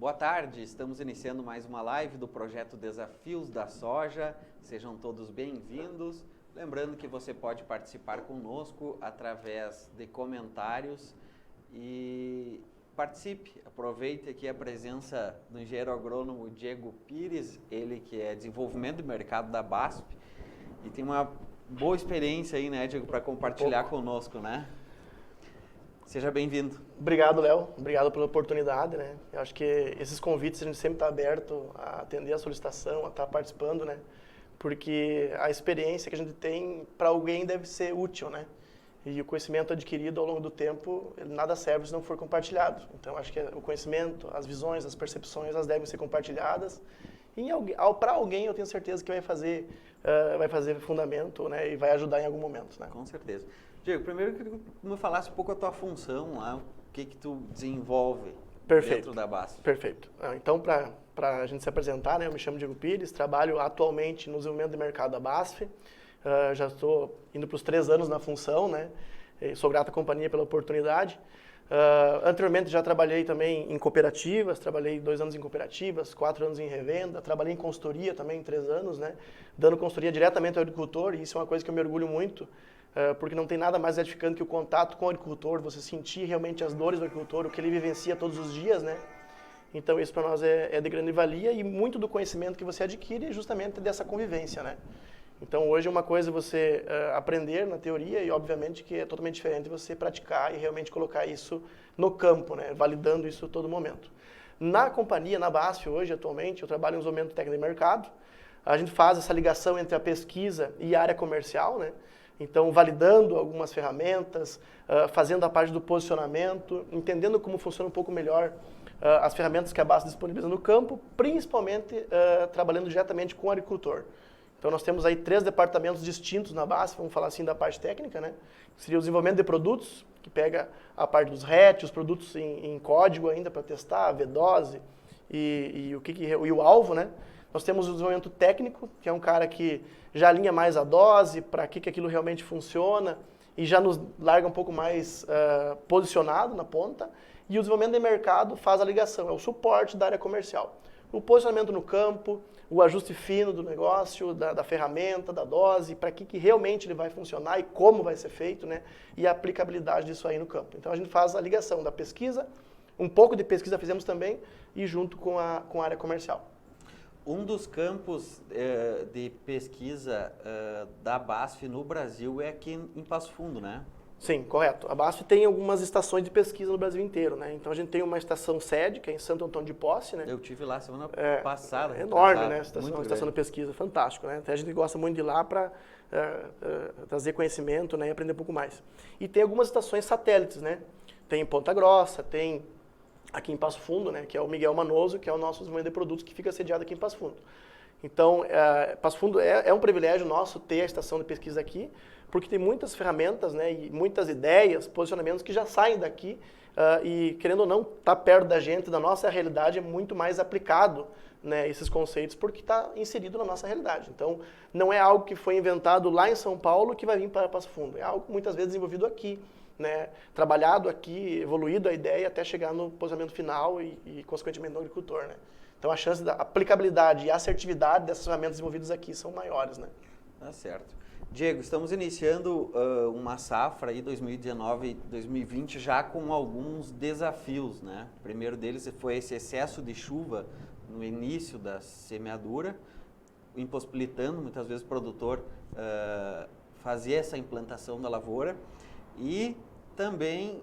Boa tarde, estamos iniciando mais uma live do projeto Desafios da Soja. Sejam todos bem-vindos. Lembrando que você pode participar conosco através de comentários e participe. Aproveite aqui a presença do engenheiro agrônomo Diego Pires, ele que é desenvolvimento do mercado da BASF e tem uma boa experiência aí, né, Diego, para compartilhar conosco, né? Seja bem-vindo. Obrigado, Léo. Obrigado pela oportunidade, né? Eu acho que esses convites a gente sempre está aberto a atender a solicitação, a estar participando, né? Porque a experiência que a gente tem para alguém deve ser útil, né? E o conhecimento adquirido ao longo do tempo, ele nada serve se não for compartilhado. Então, acho que o conhecimento, as visões, as percepções, elas devem ser compartilhadas. E para alguém, eu tenho certeza que vai fazer fundamento, né? E vai ajudar em algum momento, né? Com certeza. Diego, primeiro eu queria que tu me falasse um pouco a tua função lá, o que tu desenvolve dentro da BASF. Perfeito. Então, para a gente se apresentar, né, eu me chamo Diego Pires, trabalho atualmente no desenvolvimento de mercado da BASF, já estou indo para os 3 anos na função, né, sou grato à companhia pela oportunidade. Anteriormente já trabalhei também em cooperativas, trabalhei 2 anos em cooperativas, 4 anos em revenda, trabalhei em consultoria também em 3 anos, né, dando consultoria diretamente ao agricultor, e isso é uma coisa que eu me orgulho muito, porque não tem nada mais gratificante que o contato com o agricultor, você sentir realmente as dores do agricultor, o que ele vivencia todos os dias, né? Então isso para nós é de grande valia e muito do conhecimento que você adquire é justamente dessa convivência, né? Então hoje uma coisa é você aprender na teoria e obviamente que é totalmente diferente você praticar e realmente colocar isso no campo, né? Validando isso a todo momento. Na companhia, na BASF hoje, atualmente, eu trabalho em desenvolvimento técnico de mercado, a gente faz essa ligação entre a pesquisa e a área comercial, né? Então, validando algumas ferramentas, fazendo a parte do posicionamento, entendendo como funciona um pouco melhor as ferramentas que a BASF disponibiliza no campo, principalmente trabalhando diretamente com o agricultor. Então, nós temos aí 3 departamentos distintos na BASF, vamos falar assim da parte técnica, né? Seria o desenvolvimento de produtos, que pega a parte dos hatch, os produtos em código ainda para testar, a V-dose e o alvo, né? Nós temos o desenvolvimento técnico, que é um cara que já alinha mais a dose, para que aquilo realmente funciona, e já nos larga um pouco mais posicionado na ponta. E o desenvolvimento de mercado faz a ligação, é o suporte da área comercial. O posicionamento no campo, o ajuste fino do negócio, da ferramenta, da dose, para que realmente ele vai funcionar e como vai ser feito, né? E a aplicabilidade disso aí no campo. Então a gente faz a ligação da pesquisa, um pouco de pesquisa fizemos também, e junto com a área comercial. Um dos campos de pesquisa da BASF no Brasil é aqui em Passo Fundo, né? Sim, correto. A BASF tem algumas estações de pesquisa no Brasil inteiro, né? Então a gente tem uma estação sede, que é em Santo Antônio de Posse, né? Eu tive lá semana passada. É enorme, né? Estação de pesquisa, fantástico, né? Até a gente gosta muito de ir lá para trazer conhecimento, né? E aprender um pouco mais. E tem algumas estações satélites, né? Tem em Ponta Grossa, tem aqui em Passo Fundo, né, que é o Miguel Manoso, que é o nosso desenvolvimento de produtos que fica sediado aqui em Passo Fundo. Então, Passo Fundo é um privilégio nosso ter a estação de pesquisa aqui, porque tem muitas ferramentas, né, e muitas ideias, posicionamentos que já saem daqui e, querendo ou não, tá perto da gente, da nossa realidade, é muito mais aplicado, né, esses conceitos, porque está inserido na nossa realidade. Então, não é algo que foi inventado lá em São Paulo que vai vir para Passo Fundo, é algo muitas vezes desenvolvido aqui, né, trabalhado aqui, evoluído a ideia até chegar no posicionamento final e consequentemente no agricultor, né? Então a chance da aplicabilidade e assertividade dessas ferramentas desenvolvidas aqui são maiores, né? Tá certo. Diego, estamos iniciando uma safra aí 2019-2020 já com alguns desafios, né? O primeiro deles foi esse excesso de chuva no início da semeadura, impossibilitando muitas vezes o produtor fazer essa implantação da lavoura. E também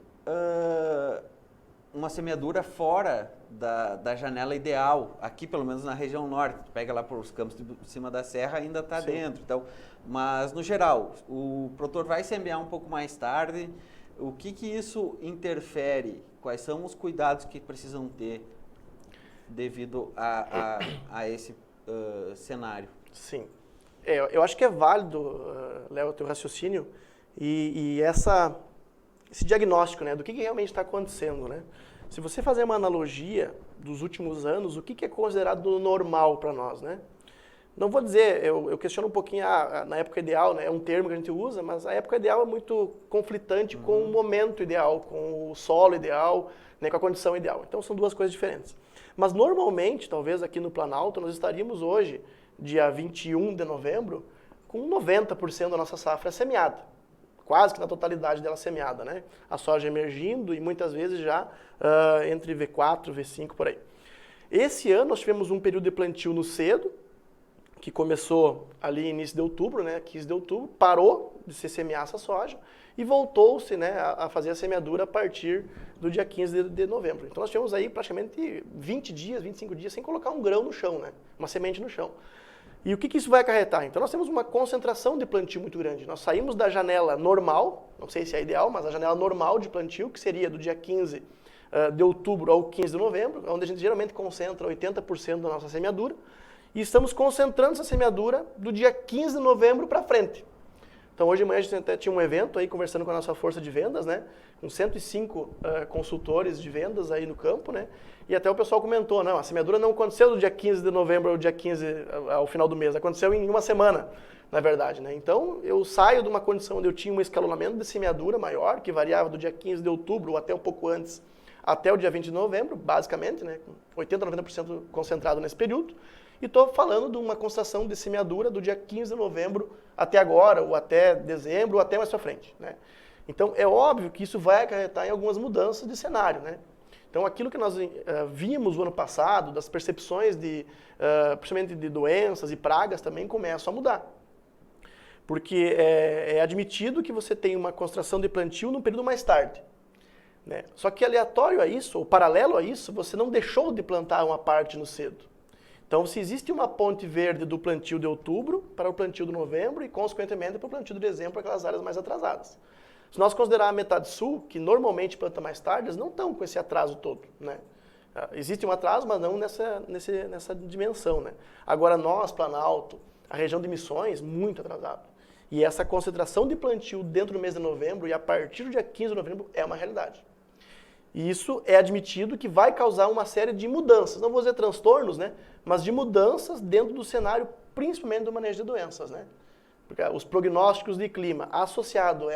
uma semeadura fora da janela ideal, aqui pelo menos na região norte, tu pega lá para os campos de cima da serra, ainda está dentro. Então, mas no geral, o produtor vai semear um pouco mais tarde, o que isso interfere? Quais são os cuidados que precisam ter devido a esse cenário? Sim, eu acho que é válido, Léo, o teu raciocínio, e esse diagnóstico, né, do que realmente está acontecendo, né? Se você fazer uma analogia dos últimos anos, o que é considerado normal para nós, né? Não vou dizer, eu questiono um pouquinho na época ideal, né? É um termo que a gente usa, mas a época ideal é muito conflitante com o momento ideal, com o solo ideal, né? Com a condição ideal. Então são duas coisas diferentes. Mas normalmente, talvez aqui no Planalto, nós estaríamos hoje, dia 21 de novembro, com 90% da nossa safra semeada. Quase que na totalidade dela semeada, né? A soja emergindo e muitas vezes já entre V4, V5, por aí. Esse ano nós tivemos um período de plantio no cedo, que começou ali início de outubro, né, 15 de outubro, parou de se semear essa soja e voltou-se, né, a fazer a semeadura a partir do dia 15 de novembro. Então nós tivemos aí praticamente 20 dias, 25 dias sem colocar um grão no chão, né, uma semente no chão. E o que isso vai acarretar? Então nós temos uma concentração de plantio muito grande. Nós saímos da janela normal, não sei se é ideal, mas a janela normal de plantio, que seria do dia 15 de outubro ao 15 de novembro, onde a gente geralmente concentra 80% da nossa semeadura, e estamos concentrando essa semeadura do dia 15 de novembro para frente. Então hoje de manhã a gente até tinha um evento aí conversando com a nossa força de vendas, né? Com 105 consultores de vendas aí no campo, né? E até o pessoal comentou, não, a semeadura não aconteceu do dia 15 de novembro ao dia 15 ao final do mês, aconteceu em uma semana, na verdade, né? Então eu saio de uma condição onde eu tinha um escalonamento de semeadura maior, que variava do dia 15 de outubro ou até um pouco antes, até o dia 20 de novembro, basicamente, né? 80% a 90% concentrado nesse período. E estou falando de uma concentração de semeadura do dia 15 de novembro até agora, ou até dezembro, ou até mais para frente, né? Então, é óbvio que isso vai acarretar em algumas mudanças de cenário, né? Então, aquilo que nós vimos no ano passado, das percepções principalmente de doenças e pragas, também começam a mudar. Porque é admitido que você tem uma concentração de plantio num período mais tarde, né? Só que aleatório a isso, ou paralelo a isso, você não deixou de plantar uma parte no cedo. Então, se existe uma ponte verde do plantio de outubro para o plantio de novembro e, consequentemente, para o plantio de dezembro para aquelas áreas mais atrasadas. Se nós considerar a metade sul, que normalmente planta mais tarde, eles não estão com esse atraso todo, né? Existe um atraso, mas não nessa dimensão, né? Agora, nós, Planalto, a região de Missões, muito atrasado. E essa concentração de plantio dentro do mês de novembro e a partir do dia 15 de novembro é uma realidade. E isso é admitido que vai causar uma série de mudanças, não vou dizer transtornos, né? Mas de mudanças dentro do cenário, principalmente do manejo de doenças, né? Porque os prognósticos de clima associado a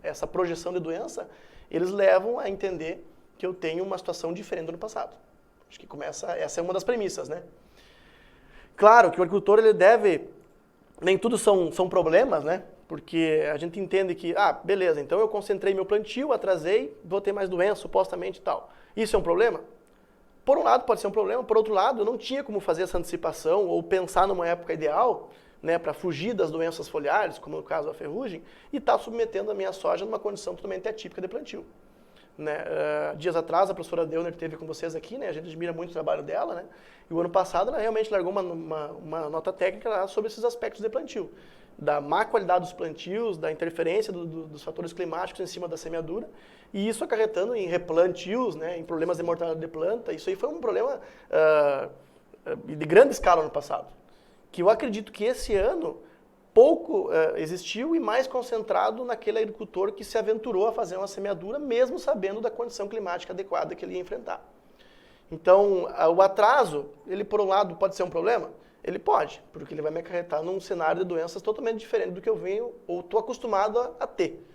essa projeção de doença, eles levam a entender que eu tenho uma situação diferente do ano passado. Acho que essa é uma das premissas, né? Claro que o agricultor, ele deve, nem tudo são problemas, né? Porque a gente entende que, beleza, então eu concentrei meu plantio, atrasei, vou ter mais doença, supostamente e tal. Isso é um problema? Por um lado pode ser um problema, por outro lado eu não tinha como fazer essa antecipação ou pensar numa época ideal, né, para fugir das doenças foliares, como no caso da ferrugem, e estar submetendo a minha soja numa condição totalmente atípica de plantio. Né? Dias atrás a professora Deuner esteve com vocês aqui, né? A gente admira muito o trabalho dela, né? E o ano passado ela realmente largou uma nota técnica lá sobre esses aspectos de plantio. Da má qualidade dos plantios, da interferência dos fatores climáticos em cima da semeadura, e isso acarretando em replantios, né, em problemas de mortalidade de planta. Isso aí foi um problema de grande escala no passado, que eu acredito que esse ano pouco existiu e mais concentrado naquele agricultor que se aventurou a fazer uma semeadura, mesmo sabendo da condição climática adequada que ele ia enfrentar. Então, o atraso, ele por um lado pode ser um problema? Ele pode, porque ele vai me acarretar num cenário de doenças totalmente diferente do que eu venho ou estou acostumado a ter.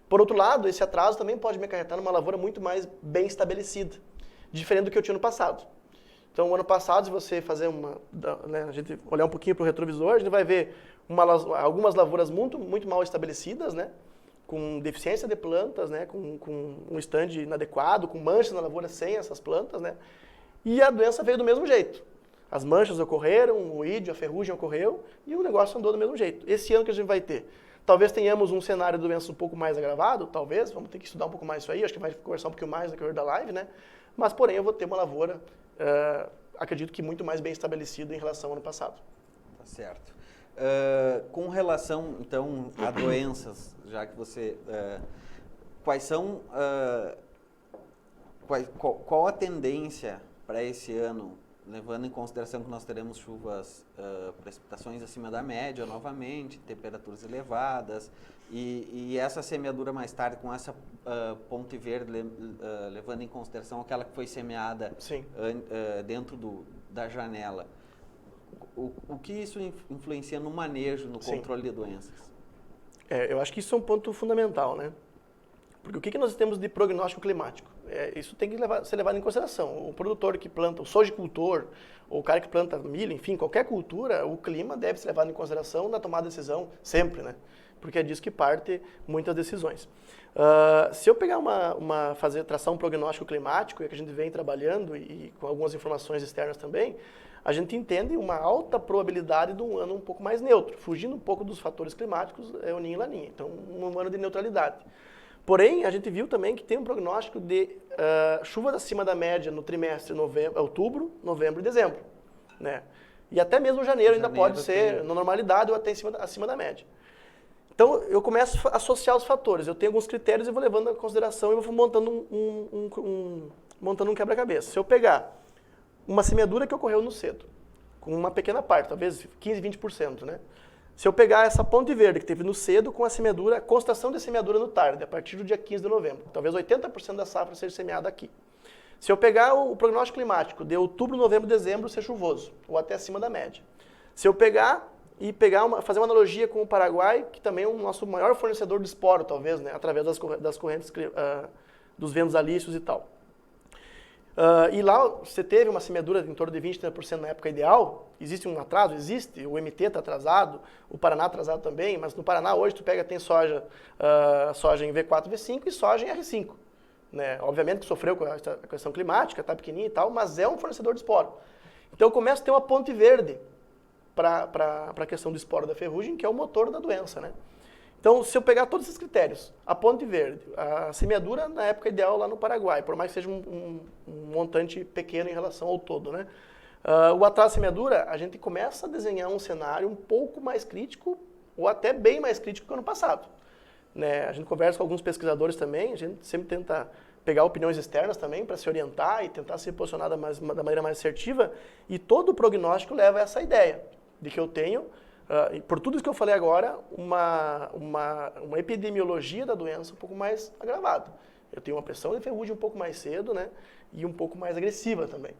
Por outro lado, esse atraso também pode me acarretar numa lavoura muito mais bem estabelecida, diferente do que eu tinha no passado. Então, o ano passado, se você fazer a gente olhar um pouquinho para o retrovisor, a gente vai ver algumas lavouras muito mal estabelecidas, né? Com deficiência de plantas, né? Com um stand inadequado, com manchas na lavoura sem essas plantas, né? E a doença veio do mesmo jeito. As manchas ocorreram, o ídio, a ferrugem ocorreu e o negócio andou do mesmo jeito. Esse ano que a gente vai ter, talvez tenhamos um cenário de doença um pouco mais agravado, talvez, vamos ter que estudar um pouco mais isso aí, acho que vai conversar um pouquinho mais no decorrer da live, né? Mas, porém, eu vou ter uma lavoura, acredito que muito mais bem estabelecida em relação ao ano passado. Tá certo. Com relação, então, a doenças, já que você... quais são... qual a tendência para esse ano, levando em consideração que nós teremos chuvas, precipitações acima da média novamente, temperaturas elevadas, e essa semeadura mais tarde com essa ponte verde, levando em consideração aquela que foi semeada dentro da janela. O que isso influencia no manejo, no controle de doenças? Eu acho que isso é um ponto fundamental, né? Porque o que nós temos de prognóstico climático? Isso tem que ser levado em consideração. O produtor que planta, o sojicultor, ou o cara que planta milho, enfim, qualquer cultura, o clima deve ser levado em consideração na tomada de decisão sempre, né? Porque é disso que parte muitas decisões. Se eu pegar traçar um prognóstico climático, que a gente vem trabalhando e com algumas informações externas também, a gente entende uma alta probabilidade de um ano um pouco mais neutro, fugindo um pouco dos fatores climáticos, El Niño e Laninha. Então, um ano de neutralidade. Porém, a gente viu também que tem um prognóstico de chuvas acima da média no trimestre outubro, novembro e dezembro, né? E até mesmo janeiro ainda pode ser na normalidade ou até acima da média. Então, eu começo a associar os fatores. Eu tenho alguns critérios e vou levando em consideração e vou montando montando um quebra-cabeça. Se eu pegar uma semeadura que ocorreu no cedo, com uma pequena parte, talvez 15, 20%, né? Se eu pegar essa ponte verde que teve no cedo com a semeadura, a constatação de semeadura no tarde, a partir do dia 15 de novembro, talvez 80% da safra seja semeada aqui. Se eu pegar o prognóstico climático de outubro, novembro, dezembro ser chuvoso, ou até acima da média. Se eu pegar fazer uma analogia com o Paraguai, que também é o nosso maior fornecedor de esporo, talvez, né, através das correntes dos ventos alícios e tal. E lá você teve uma semeadura em torno de 20, 30% na época ideal. Existe um atraso? Existe. O MT está atrasado, o Paraná atrasado também, mas no Paraná hoje tem soja em V4, V5 e soja em R5. Né? Obviamente que sofreu com a questão climática, está pequenininha e tal, mas é um fornecedor de esporo. Então eu começo a ter uma ponte verde para a questão do esporo da ferrugem, que é o motor da doença, né? Então, se eu pegar todos esses critérios, a ponte verde, a semeadura na época ideal lá no Paraguai, por mais que seja um montante pequeno em relação ao todo, né? O atraso da semeadura, a gente começa a desenhar um cenário um pouco mais crítico, ou até bem mais crítico que o ano passado. Né? A gente conversa com alguns pesquisadores também, a gente sempre tenta pegar opiniões externas também para se orientar e tentar se posicionar da maneira mais assertiva, e todo o prognóstico leva a essa ideia de que eu tenho, por tudo isso que eu falei agora, uma epidemiologia da doença um pouco mais agravada. Eu tenho uma pressão de ferrugem um pouco mais cedo, né, e um pouco mais agressiva também.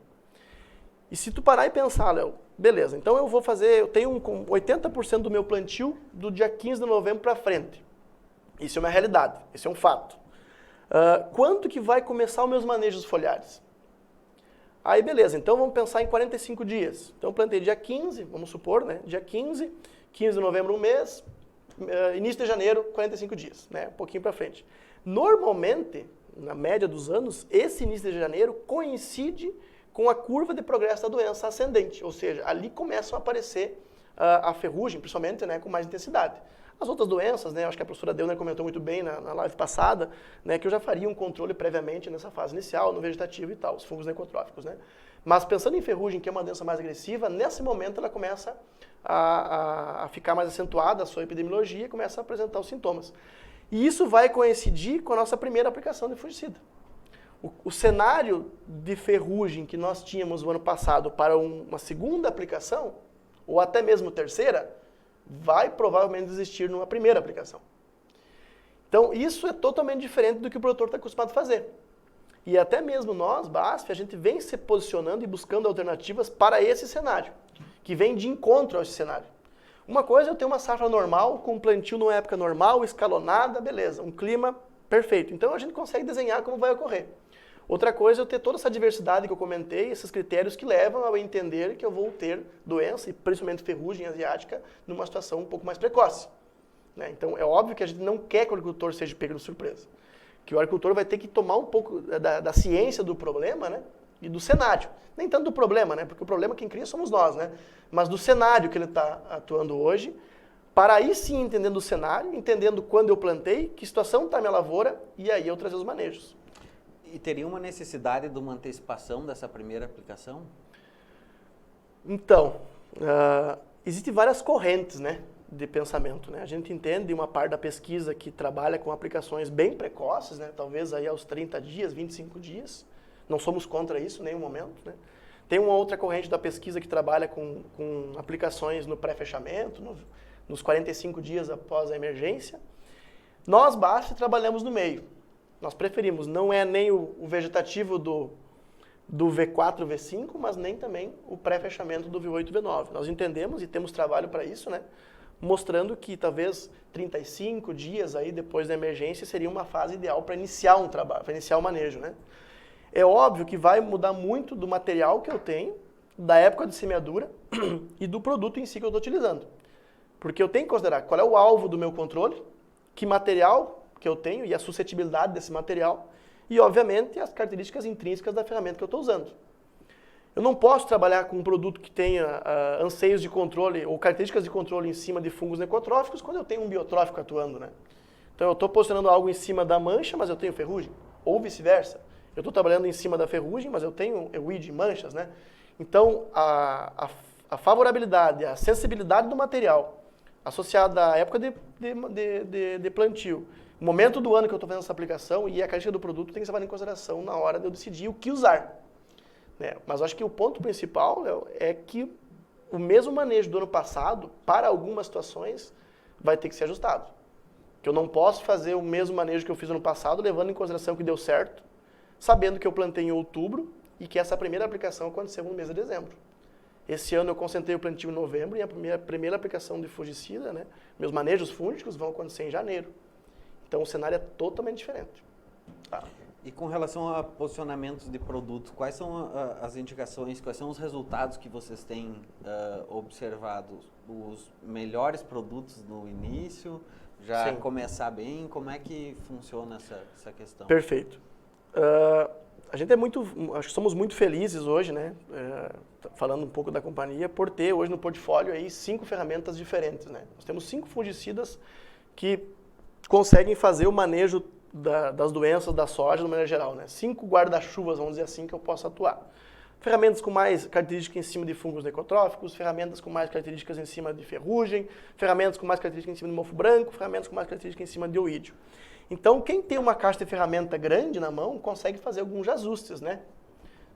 E se tu parar e pensar, Léo, beleza, então eu tenho 80% do meu plantio do dia 15 de novembro para frente. Isso é uma realidade, isso é um fato. Quanto que vai começar os meus manejos foliares? Aí beleza, então vamos pensar em 45 dias. Então eu plantei dia 15, vamos supor, né? Dia 15 de novembro um mês, início de janeiro, 45 dias, né? Um pouquinho para frente. Normalmente, na média dos anos, esse início de janeiro coincide com a curva de progresso da doença ascendente, ou seja, ali começam a aparecer a ferrugem, principalmente, né, com mais intensidade. As outras doenças, né, acho que a professora Deuner comentou muito bem na live passada, né, que eu já faria um controle previamente nessa fase inicial, no vegetativo e tal, os fungos necrotróficos, né. Mas pensando em ferrugem, que é uma doença mais agressiva, nesse momento ela começa a ficar mais acentuada, a sua epidemiologia, e começa a apresentar os sintomas. E isso vai coincidir com a nossa primeira aplicação de fungicida. O cenário de ferrugem que nós tínhamos no ano passado para uma segunda aplicação, ou até mesmo terceira, vai provavelmente existir numa primeira aplicação. Então, isso é totalmente diferente do que o produtor está acostumado a fazer. E até mesmo nós, BASF, a gente vem se posicionando e buscando alternativas para esse cenário, que vem de encontro a esse cenário. Uma coisa é eu ter uma safra normal, com um plantio numa época normal, escalonada, beleza, um clima perfeito. Então, a gente consegue desenhar como vai ocorrer. Outra coisa é eu ter toda essa diversidade que eu comentei, esses critérios que levam a eu entender que eu vou ter doença, e principalmente ferrugem asiática, numa situação um pouco mais precoce. Né? Então, é óbvio que a gente não quer que o agricultor seja pego de surpresa. Que o agricultor vai ter que tomar um pouco da ciência do problema, né? E do cenário. Nem tanto do problema, né? Porque o problema quem cria somos nós, né? Mas do cenário que ele está atuando hoje, para aí sim entendendo o cenário, entendendo quando eu plantei, que situação está a minha lavoura, e aí eu trazer os manejos. E teria uma necessidade de uma antecipação dessa primeira aplicação? Então, existem várias correntes, né, de pensamento. Né? A gente entende uma parte da pesquisa que trabalha com aplicações bem precoces, né, talvez aí aos 30 dias, 25 dias. Não somos contra isso em nenhum momento. Né? Tem uma outra corrente da pesquisa que trabalha com aplicações no pré-fechamento, nos 45 dias após a emergência. Nós, BASF, trabalhamos no meio. Nós preferimos, não é nem o vegetativo do V4, V5, mas nem também o pré-fechamento do V8 e V9. Nós entendemos e temos trabalho para isso, né? mostrando que talvez 35 dias aí depois da emergência seria uma fase ideal para iniciar um trabalho, para iniciar o manejo, né? É óbvio que vai mudar muito do material que eu tenho, da época de semeadura e do produto em si que eu estou utilizando. Porque eu tenho que considerar qual é o alvo do meu controle, que material que eu tenho e a suscetibilidade desse material e, obviamente, as características intrínsecas da ferramenta que eu estou usando. Eu não posso trabalhar com um produto que tenha anseios de controle ou características de controle em cima de fungos necrotróficos quando eu tenho um biotrófico atuando, né? Então eu estou posicionando algo em cima da mancha, mas eu tenho ferrugem, ou vice-versa. Eu estou trabalhando em cima da ferrugem, mas eu tenho weed, manchas, né? Então a favorabilidade, a sensibilidade do material associada à época de plantio, o momento do ano que eu estou fazendo essa aplicação e a característica do produto tem que ser levado em consideração na hora de eu decidir o que usar. Né? Mas eu acho que o ponto principal, Léo, é que o mesmo manejo do ano passado, para algumas situações, vai ter que ser ajustado. Que eu não posso fazer o mesmo manejo que eu fiz no ano passado, levando em consideração que deu certo, sabendo que eu plantei em outubro e que essa primeira aplicação aconteceu no mês de dezembro. Esse ano eu concentrei o plantio em novembro e a primeira aplicação de fungicida, né, meus manejos fúngicos vão acontecer em janeiro. Então o cenário é totalmente diferente. Tá. E com relação a posicionamentos de produtos, quais são as indicações, quais são os resultados que vocês têm observado? Os melhores produtos no início, já Sim. começar bem, como é que funciona essa questão? Perfeito. A gente acho que somos muito felizes hoje, né, falando um pouco da companhia, por ter hoje no portfólio aí 5 ferramentas diferentes, né. Nós temos 5 fungicidas que conseguem fazer o manejo das doenças da soja de maneira geral, né? 5 guarda-chuvas, vamos dizer assim, que eu posso atuar. Ferramentas com mais características em cima de fungos necrotróficos, ferramentas com mais características em cima de ferrugem, ferramentas com mais características em cima de mofo branco, ferramentas com mais características em cima de oídio. Então, quem tem uma caixa de ferramenta grande na mão, consegue fazer alguns ajustes, né?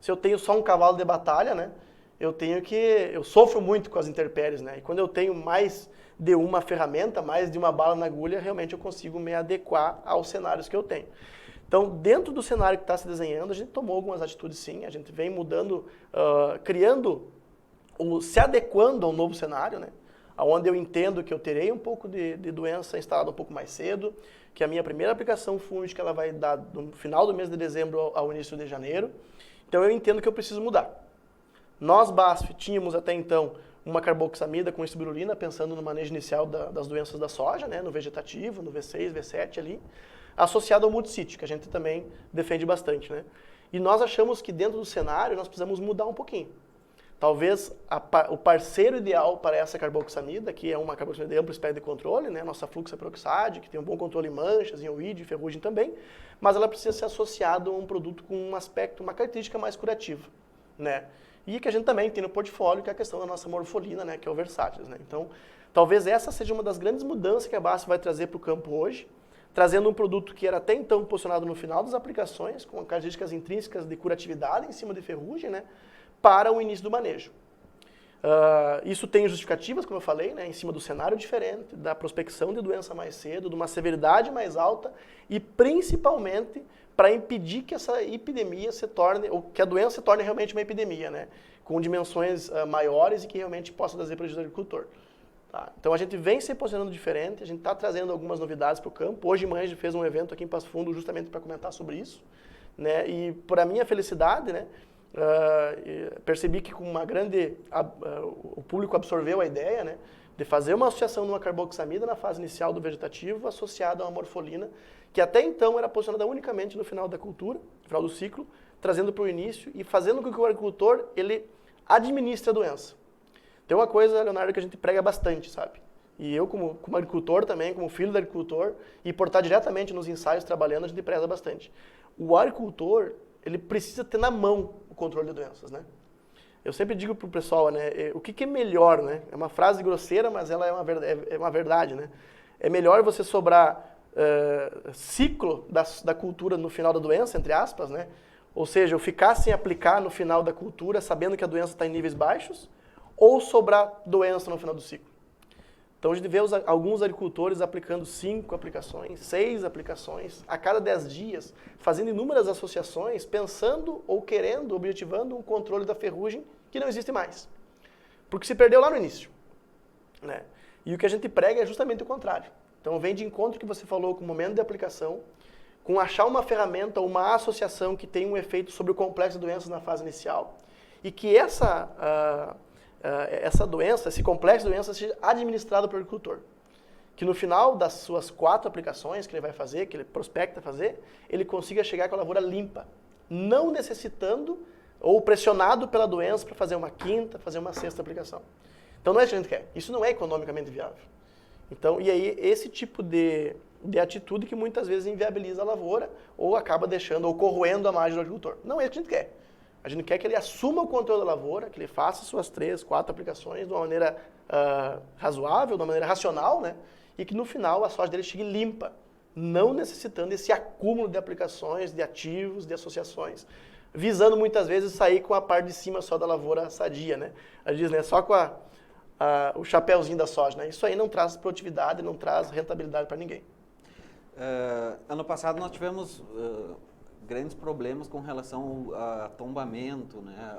Se eu tenho só um cavalo de batalha, né? Eu sofro muito com as intempéries, né? E quando eu tenho mais de uma ferramenta, mais de uma bala na agulha, realmente eu consigo me adequar aos cenários que eu tenho. Então, dentro do cenário que está se desenhando, a gente tomou algumas atitudes sim, a gente vem mudando, se adequando ao novo cenário, né? Onde eu entendo que eu terei um pouco de doença instalada um pouco mais cedo, que a minha primeira aplicação fúngica ela vai dar no final do mês de dezembro ao início de janeiro. Então eu entendo que eu preciso mudar. Nós, BASF, tínhamos até então uma carboxamida com espirulina, pensando no manejo inicial das doenças da soja, né, no vegetativo, no V6, V7 ali, associado ao multisítio, que a gente também defende bastante, né? E nós achamos que dentro do cenário nós precisamos mudar um pouquinho. Talvez o parceiro ideal para essa carboxamida, que é uma carboxamida de amplo espectro de controle, né? Nossa fluxaperoxide, que tem um bom controle em manchas, em oídio e ferrugem também, mas ela precisa ser associada a um produto com um aspecto, uma característica mais curativa, né? E que a gente também tem no portfólio, que é a questão da nossa morfolina, né? Que é o Versátilis, né? Então, talvez essa seja uma das grandes mudanças que a BASF vai trazer para o campo hoje, trazendo um produto que era até então posicionado no final das aplicações, com características intrínsecas de curatividade em cima de ferrugem, né? Para o início do manejo. Isso tem justificativas, como eu falei, né, em cima do cenário diferente, da prospecção de doença mais cedo, de uma severidade mais alta e principalmente para impedir que essa epidemia se torne, ou que a doença se torne realmente uma epidemia, né, com dimensões maiores e que realmente possa trazer prejuízo ao agricultor. Tá? Então a gente vem se posicionando diferente, a gente está trazendo algumas novidades para o campo. Hoje de manhã a gente fez um evento aqui em Passo Fundo justamente para comentar sobre isso, né, e por a minha felicidade, né, percebi que com uma grande o público absorveu a ideia, né, de fazer uma associação de uma carboxamida na fase inicial do vegetativo associada a uma morfolina que até então era posicionada unicamente no final da cultura, no final do ciclo, trazendo para o início e fazendo com que o agricultor ele administre a doença. Tem uma coisa, Leonardo, que a gente prega bastante, sabe? E eu como agricultor também, como filho do agricultor, e por estar diretamente nos ensaios trabalhando, a gente preza bastante. O agricultor, ele precisa ter na mão o controle de doenças, né? Eu sempre digo pro pessoal, né, o que é melhor, né? É uma frase grosseira, mas ela é uma verdade, né? É melhor você sobrar ciclo da cultura no final da doença, entre aspas, né? Ou seja, eu ficar sem aplicar no final da cultura, sabendo que a doença está em níveis baixos, ou sobrar doença no final do ciclo. Então a gente vê alguns agricultores aplicando 5 aplicações, 6 aplicações, a cada 10 dias, fazendo inúmeras associações, pensando ou querendo, objetivando um controle da ferrugem que não existe mais. Porque se perdeu lá no início, né? E o que a gente prega é justamente o contrário. Então vem de encontro que você falou com o momento de aplicação, com achar uma ferramenta ou uma associação que tem um efeito sobre o complexo de doenças na fase inicial e que essa doença, esse complexo de doenças seja administrado pelo agricultor. Que no final das suas 4 aplicações que ele vai fazer, que ele prospecta fazer, ele consiga chegar com a lavoura limpa, não necessitando ou pressionado pela doença para fazer uma 5ª, fazer uma 6ª aplicação. Então não é isso que a gente quer. Isso não é economicamente viável. Então, e aí esse tipo de atitude que muitas vezes inviabiliza a lavoura ou acaba deixando ou corroendo a margem do agricultor. Não é isso que a gente quer. A gente quer que ele assuma o controle da lavoura, que ele faça suas 3, 4 aplicações de uma maneira razoável, de uma maneira racional, né? E que no final a soja dele chegue limpa, não necessitando desse acúmulo de aplicações, de ativos, de associações, visando muitas vezes sair com a parte de cima só da lavoura sadia, né? A gente diz, né, só com o chapéuzinho da soja, né? Isso aí não traz produtividade, não traz rentabilidade para ninguém. Ano passado nós tivemos grandes problemas com relação a tombamento, né?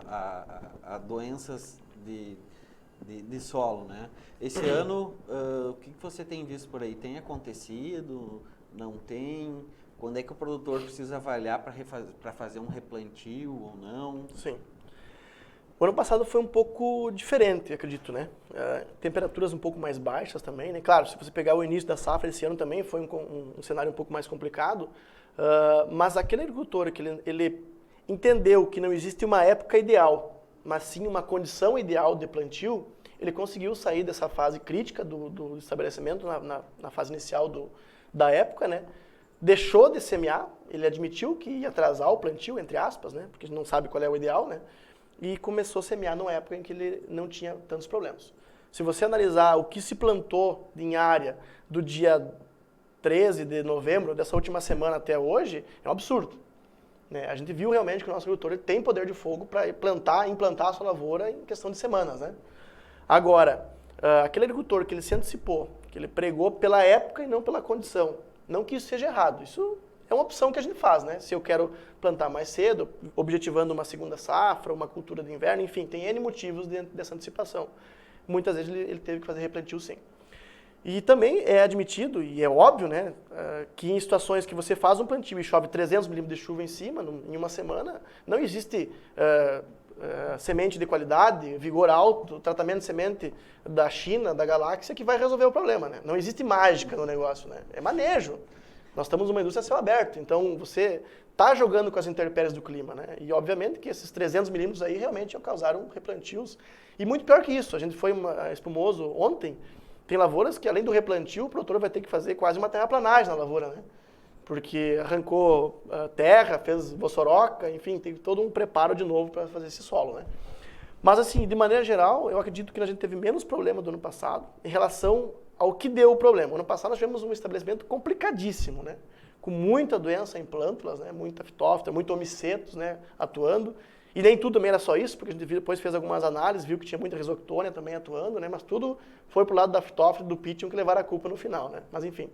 A doenças de solo, né? Esse ano, o que você tem visto por aí? Tem acontecido? Não tem? Quando é que o produtor precisa avaliar para fazer um replantio ou não? Sim. O ano passado foi um pouco diferente, acredito, né? Temperaturas um pouco mais baixas também, né? Claro, se você pegar o início da safra esse ano também foi um cenário um pouco mais complicado, mas aquele agricultor que ele entendeu que não existe uma época ideal, mas sim uma condição ideal de plantio, ele conseguiu sair dessa fase crítica do estabelecimento na fase inicial da época, né? Deixou de semear, ele admitiu que ia atrasar o plantio, entre aspas, né? Porque a gente não sabe qual é o ideal, né? E começou a semear numa época em que ele não tinha tantos problemas. Se você analisar o que se plantou em área do dia 13 de novembro, dessa última semana até hoje, é um absurdo. Né? A gente viu realmente que o nosso agricultor tem poder de fogo para implantar a sua lavoura em questão de semanas. Né? Agora, aquele agricultor que ele se antecipou, que ele pregou pela época e não pela condição, não que isso seja errado, isso é uma opção que a gente faz, né? Se eu quero plantar mais cedo, objetivando uma segunda safra, uma cultura de inverno, enfim, tem N motivos dentro dessa antecipação. Muitas vezes ele teve que fazer replantio sim. E também é admitido, e é óbvio, né, que em situações que você faz um plantio e chove 300 milímetros de chuva em cima, em uma semana, não existe semente de qualidade, vigor alto, tratamento de semente da China, da galáxia, que vai resolver o problema, né? Não existe mágica no negócio, né? É manejo. Nós estamos numa indústria a céu aberto, então você está jogando com as intempéries do clima, né? E obviamente que esses 300 milímetros aí realmente causaram replantios. E muito pior que isso, a gente foi espumoso ontem, tem lavouras que além do replantio, o produtor vai ter que fazer quase uma terraplanagem na lavoura, né? Porque arrancou terra, fez bossoroca, enfim, teve todo um preparo de novo para fazer esse solo, né? Mas assim, de maneira geral, eu acredito que a gente teve menos problema do ano passado em relação ao que deu o problema. Ano passado nós tivemos um estabelecimento complicadíssimo, né? Com muita doença em plântulas, né? Muita fitóftora, muito homicetos, né? Atuando. E nem tudo também era só isso, porque a gente depois fez algumas análises, viu que tinha muita risoctônia também atuando, né? Mas tudo foi pro lado da fitóftora e do pitium que levaram a culpa no final, né? Mas enfim.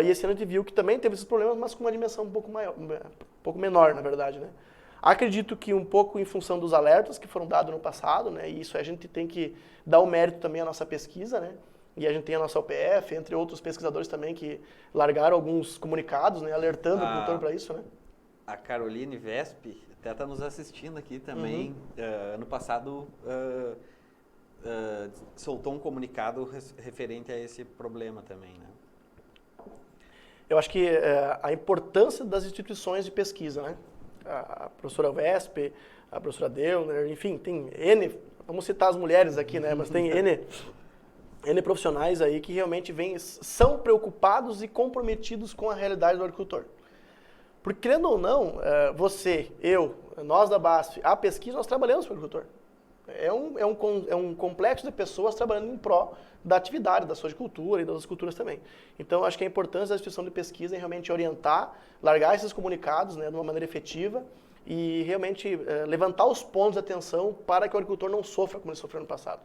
E esse ano a gente viu que também teve esses problemas, mas com uma dimensão um pouco menor, na verdade, né? Acredito que um pouco em função dos alertas que foram dados no passado, né? E isso a gente tem que dar o mérito também à nossa pesquisa, né? E a gente tem a nossa OPF, entre outros pesquisadores também que largaram alguns comunicados, né, alertando o produtor para isso, né? A Caroline Vesp até está nos assistindo aqui também. Ano passado soltou um comunicado referente a esse problema também, né? Eu acho que a importância das instituições de pesquisa, né? A professora Vesp, a professora Deuner, enfim, tem N, vamos citar as mulheres aqui, né? Mas tem N profissionais aí que realmente são preocupados e comprometidos com a realidade do agricultor. Porque, querendo ou não, você, eu, nós da BASF, a pesquisa, nós trabalhamos para o agricultor. É um complexo de pessoas trabalhando em pró da atividade, da sojicultura e das outras culturas também. Então, acho que a importância da instituição de pesquisa é realmente orientar, largar esses comunicados, né, de uma maneira efetiva e realmente levantar os pontos de atenção para que o agricultor não sofra como ele sofreu no passado.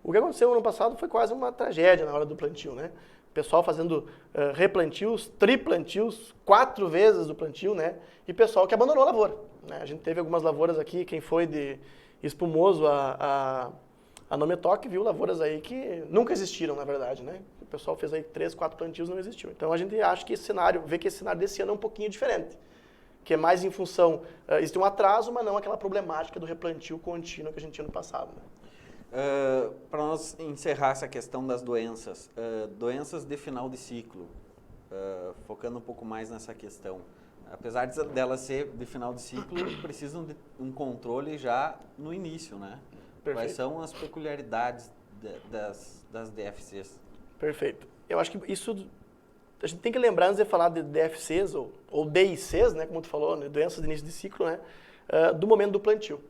O que aconteceu no ano passado foi quase uma tragédia na hora do plantio, né? O pessoal fazendo replantios, triplantios, 4 vezes do plantio, né? E pessoal que abandonou a lavoura, né? A gente teve algumas lavouras aqui, quem foi de espumoso a A Nometoc viu lavouras aí que nunca existiram, na verdade, né? O pessoal fez aí 3, 4 plantios, não existiu. Então a gente acha que esse cenário, vê que esse cenário desse ano é um pouquinho diferente. Que é mais em função, existe um atraso, mas não aquela problemática do replantio contínuo que a gente tinha no passado. Né? Para nós encerrar essa questão das doenças, doenças de final de ciclo, focando um pouco mais nessa questão. Apesar dela ser de final de ciclo, precisam de um controle já no início, né? Perfeito. Quais são as peculiaridades das DFCs? Perfeito. Eu acho que isso, a gente tem que lembrar, antes de falar de DFCs ou DICs, né, como tu falou, né, doenças de início de ciclo, né, do momento do plantio.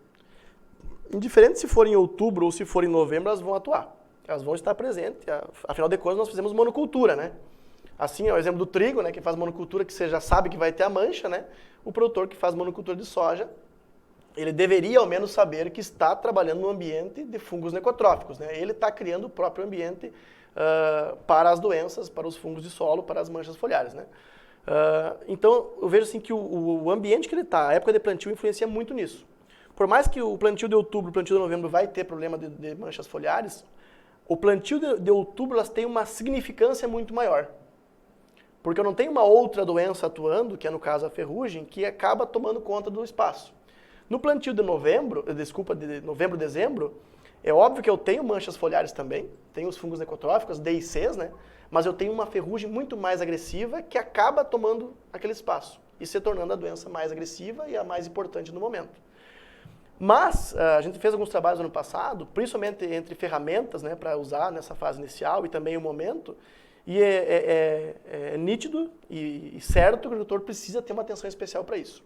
Indiferente se for em outubro ou se for em novembro, elas vão atuar. Elas vão estar presentes, afinal de contas nós fizemos monocultura, né? Assim, o exemplo do trigo, né, que faz monocultura, que você já sabe que vai ter a mancha, né? O produtor que faz monocultura de soja, ele deveria ao menos saber que está trabalhando no ambiente de fungos necotróficos, né? Ele está criando o próprio ambiente para as doenças, para os fungos de solo, para as manchas foliares, né? Então, eu vejo assim que o ambiente que ele está, a época de plantio influencia muito nisso. Por mais que o plantio de outubro, o plantio de novembro vai ter problema de manchas foliares, o plantio de outubro elas têm uma significância muito maior. Porque eu não tenho uma outra doença atuando, que é no caso a ferrugem, que acaba tomando conta do espaço. No plantio de novembro, de novembro, dezembro, é óbvio que eu tenho manchas foliares também, tenho os fungos necotróficos, DICs, né? Mas eu tenho uma ferrugem muito mais agressiva que acaba tomando aquele espaço e se tornando a doença mais agressiva e a mais importante no momento. Mas a gente fez alguns trabalhos no ano passado, principalmente entre ferramentas, né, para usar nessa fase inicial e também o momento, e é nítido e certo que o agricultor precisa ter uma atenção especial para isso.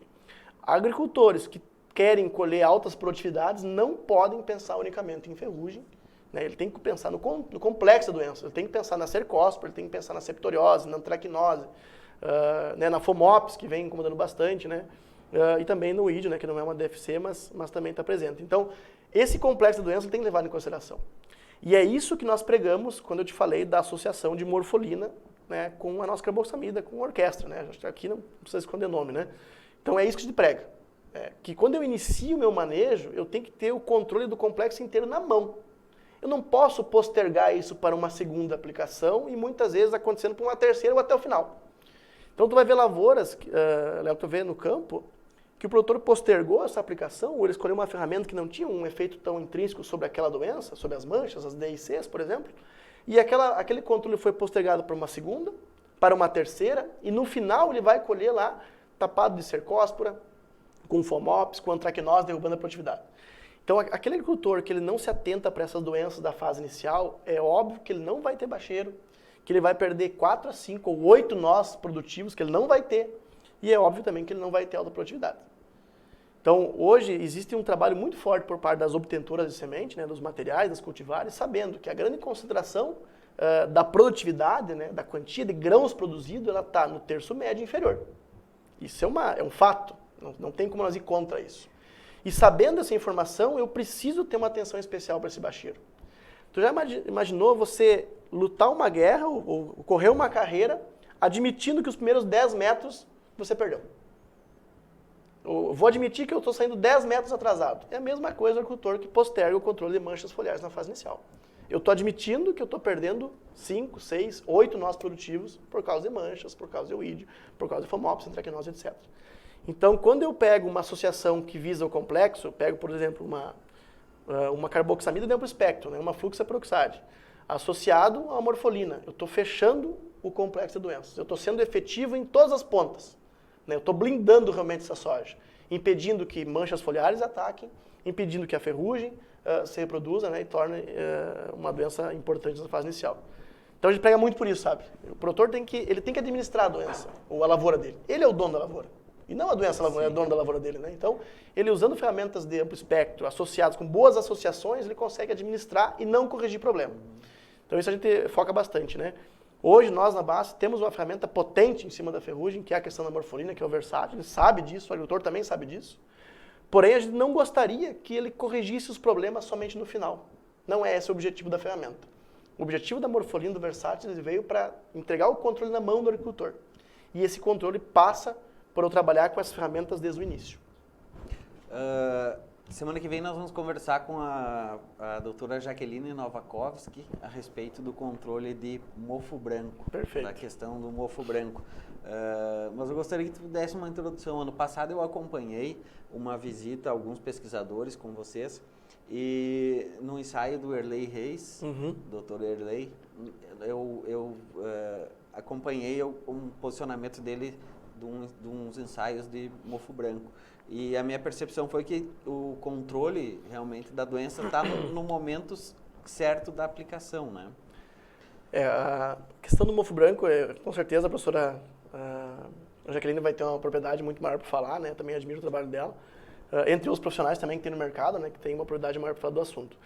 Agricultores que querem colher altas produtividades não podem pensar unicamente em ferrugem, né? Ele tem que pensar no complexo da doença, ele tem que pensar na cercóspora, ele tem que pensar na septoriose, na antracnose, né, na FOMOPS, que vem incomodando bastante, né? E também no ídio, né, que não é uma DFC, mas também está presente. Então, esse complexo da doença tem que levar em consideração. E é isso que nós pregamos quando eu te falei da associação de morfolina, né, com a nossa carboxamida, com a orquestra, né? Aqui não precisa esconder nome, né? Então é isso que a gente prega. Que quando eu inicio o meu manejo, eu tenho que ter o controle do complexo inteiro na mão. Eu não posso postergar isso para uma segunda aplicação e muitas vezes acontecendo para uma terceira ou até o final. Então tu vai ver lavouras, Léo, tu vê no campo, que o produtor postergou essa aplicação, ou ele escolheu uma ferramenta que não tinha um efeito tão intrínseco sobre aquela doença, sobre as manchas, as DICs, por exemplo, e aquele controle foi postergado para uma segunda, para uma terceira, e no final ele vai colher lá, tapado de cercóspora, com FOMOPS, com antracnose, derrubando a produtividade. Então, aquele agricultor que ele não se atenta para essas doenças da fase inicial, é óbvio que ele não vai ter bacheiro, que ele vai perder 4 a 5 ou 8 nós produtivos, que ele não vai ter, e é óbvio também que ele não vai ter alta produtividade. Então, hoje, existe um trabalho muito forte por parte das obtentoras de semente, né, dos materiais, das cultivares, sabendo que a grande concentração da produtividade, né, da quantia de grãos produzidos, ela está no terço médio inferior. Isso é um fato, não tem como nós ir contra isso. E sabendo essa informação, eu preciso ter uma atenção especial para esse bacheiro. Tu já imaginou você lutar uma guerra ou correr uma carreira admitindo que os primeiros 10 metros você perdeu? Eu vou admitir que eu estou saindo 10 metros atrasado. É a mesma coisa o agricultor que posterga o controle de manchas foliares na fase inicial. Eu estou admitindo que eu estou perdendo 5, 6, 8 nós produtivos por causa de manchas, por causa de oídio, por causa de FOMOPS, antracnose, etc. Então, quando eu pego uma associação que visa o complexo, eu pego, por exemplo, uma carboxamida de amplo espectro, né, uma fluxaperoxide, associado a uma morfolina, eu estou fechando o complexo de doenças. Eu estou sendo efetivo em todas as pontas. Né, eu estou blindando realmente essa soja, impedindo que manchas foliares ataquem, impedindo que a ferrugem se reproduza, né, e torne uma doença importante na fase inicial. Então a gente prega muito por isso, sabe? O produtor tem que administrar a doença, ou a lavoura dele. Ele é o dono da lavoura. E não a doença é o dono da lavoura dele, né? Então, ele usando ferramentas de amplo espectro, associadas com boas associações, ele consegue administrar e não corrigir problema. Então isso a gente foca bastante, né? Hoje nós na base temos uma ferramenta potente em cima da ferrugem, que é a questão da morfolina, que é o versátil, ele sabe disso, o agricultor também sabe disso. Porém, a gente não gostaria que ele corrigisse os problemas somente no final. Não é esse o objetivo da ferramenta. O objetivo da morfolina do versátil ele veio para entregar o controle na mão do agricultor. E esse controle passa por eu trabalhar com as ferramentas desde o início. Semana que vem nós vamos conversar com a doutora Jaqueline Novakovski a respeito do controle de mofo branco. Perfeito. Da questão do mofo branco. Mas eu gostaria que tu desse uma introdução. Ano passado eu acompanhei uma visita a alguns pesquisadores com vocês e no ensaio do Erley Reis, Dr. Erley, eu acompanhei um posicionamento dele de uns ensaios de mofo branco. E a minha percepção foi que o controle realmente da doença está no momento certo da aplicação, né? A questão do mofo branco, com certeza a professora Jaqueline vai ter uma propriedade muito maior para falar, né? Também admiro o trabalho dela. Entre os profissionais também que tem no mercado, né? Que tem uma propriedade maior para falar do assunto.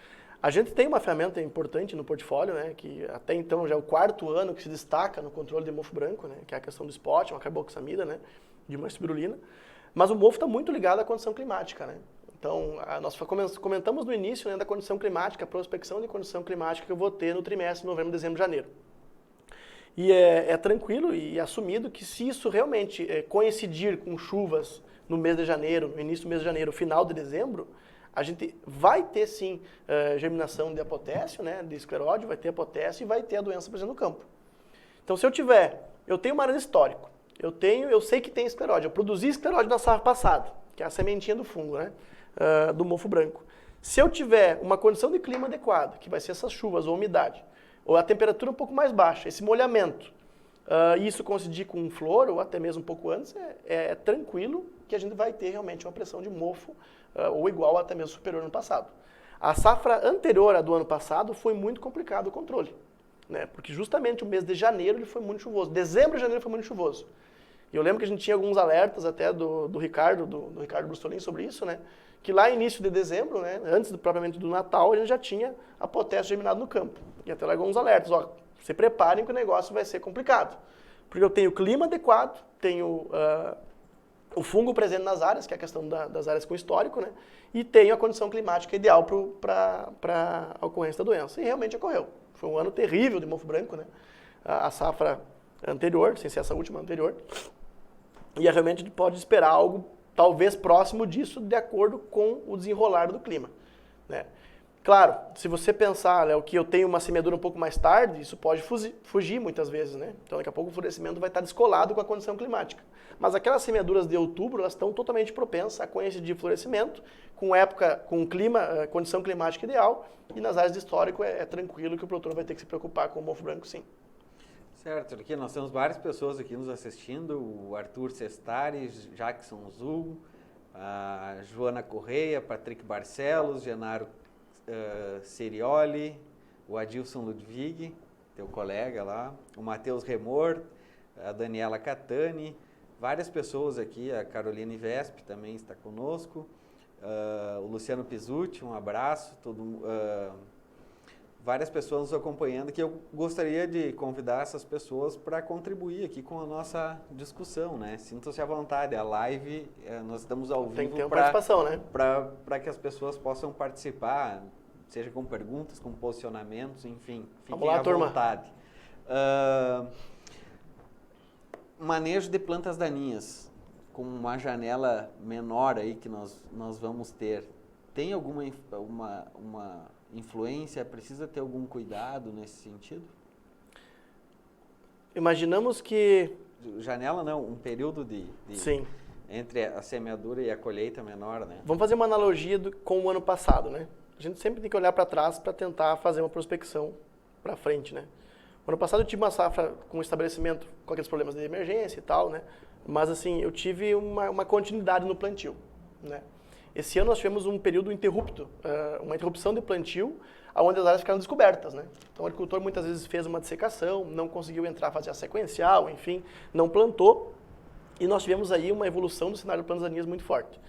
A gente tem uma ferramenta importante no portfólio, né? Que até então já é o 4º ano que se destaca no controle de mofo branco, né? Que é a questão do spot, uma carboxamida, né? De uma espirulina. Mas o mofo está muito ligado à condição climática, né? Então, nós comentamos no início, né, da condição climática, a prospecção de condição climática que eu vou ter no trimestre de novembro, dezembro, janeiro. E é tranquilo e assumido que se isso realmente coincidir com chuvas no mês de janeiro, no início do mês de janeiro, final de dezembro, a gente vai ter sim germinação de apotécio, né, de escleróide, vai ter apotécio e vai ter a doença presente no campo. Então, se eu tenho um arame histórico, eu sei que tem escleróide, eu produzi escleróide na safra passada, que é a sementinha do fungo, né, do mofo branco. Se eu tiver uma condição de clima adequada, que vai ser essas chuvas ou umidade, ou a temperatura um pouco mais baixa, esse molhamento, e isso coincidir com um flor, ou até mesmo um pouco antes, é tranquilo que a gente vai ter realmente uma pressão de mofo, ou igual ou até mesmo superior no ano passado. A safra anterior à do ano passado foi muito complicado o controle, né? Porque justamente o mês de janeiro ele foi muito chuvoso, dezembro e janeiro foi muito chuvoso. E eu lembro que a gente tinha alguns alertas até do Ricardo Brustolin sobre isso, né? Que lá início de dezembro, né, antes propriamente do Natal, a gente já tinha apotécio germinado no campo. E até largou uns alertas, se preparem que o negócio vai ser complicado. Porque eu tenho clima adequado, tenho o fungo presente nas áreas, que é a questão das áreas com histórico, né? E tenho a condição climática ideal para a ocorrência da doença. E realmente ocorreu. Foi um ano terrível de mofo branco, né? A safra anterior, sem ser essa última anterior. E realmente a gente pode esperar algo talvez próximo disso, de acordo com o desenrolar do clima, né? Claro, se você pensar, Léo, que eu tenho uma semeadura um pouco mais tarde, isso pode fugir muitas vezes, né? Então daqui a pouco o florescimento vai estar descolado com a condição climática. Mas aquelas semeaduras de outubro, elas estão totalmente propensas a coincidir de florescimento, com clima, condição climática ideal, e nas áreas de histórico é tranquilo que o produtor vai ter que se preocupar com o mofo branco, sim. Certo, aqui nós temos várias pessoas aqui nos assistindo, o Arthur Sestari, Jackson Zul, a Joana Correia, Patrick Barcelos, Genaro Serioli, o Adilson Ludwig, teu colega lá, o Matheus Remor, a Daniela Catani, várias pessoas aqui, a Caroline Vesp também está conosco, o Luciano Pizzuti, um abraço, várias pessoas nos acompanhando, que eu gostaria de convidar essas pessoas para contribuir aqui com a nossa discussão, né? Sintam-se à vontade, a live, nós estamos ao Tem vivo que ter uma participação, né? Para que as pessoas possam participar, seja com perguntas, com posicionamentos, enfim, fiquem à vontade. Manejo de plantas daninhas, com uma janela menor aí que nós vamos ter, tem alguma uma influência? Precisa ter algum cuidado nesse sentido? Imaginamos que... Janela não, um período Sim. Entre a semeadura e a colheita menor, né? Vamos fazer uma analogia com o ano passado, né? A gente sempre tem que olhar para trás para tentar fazer uma prospecção para frente, né? O ano passado eu tive uma safra com estabelecimento com aqueles problemas de emergência e tal, né? Mas assim, eu tive uma continuidade no plantio, né? Esse ano nós tivemos um período interrupto, uma interrupção de plantio, onde as áreas ficaram descobertas, né? Então o agricultor muitas vezes fez uma dessecação, não conseguiu entrar, fazer a sequencial, enfim, não plantou, e nós tivemos aí uma evolução do cenário de plantas daninhas muito forte.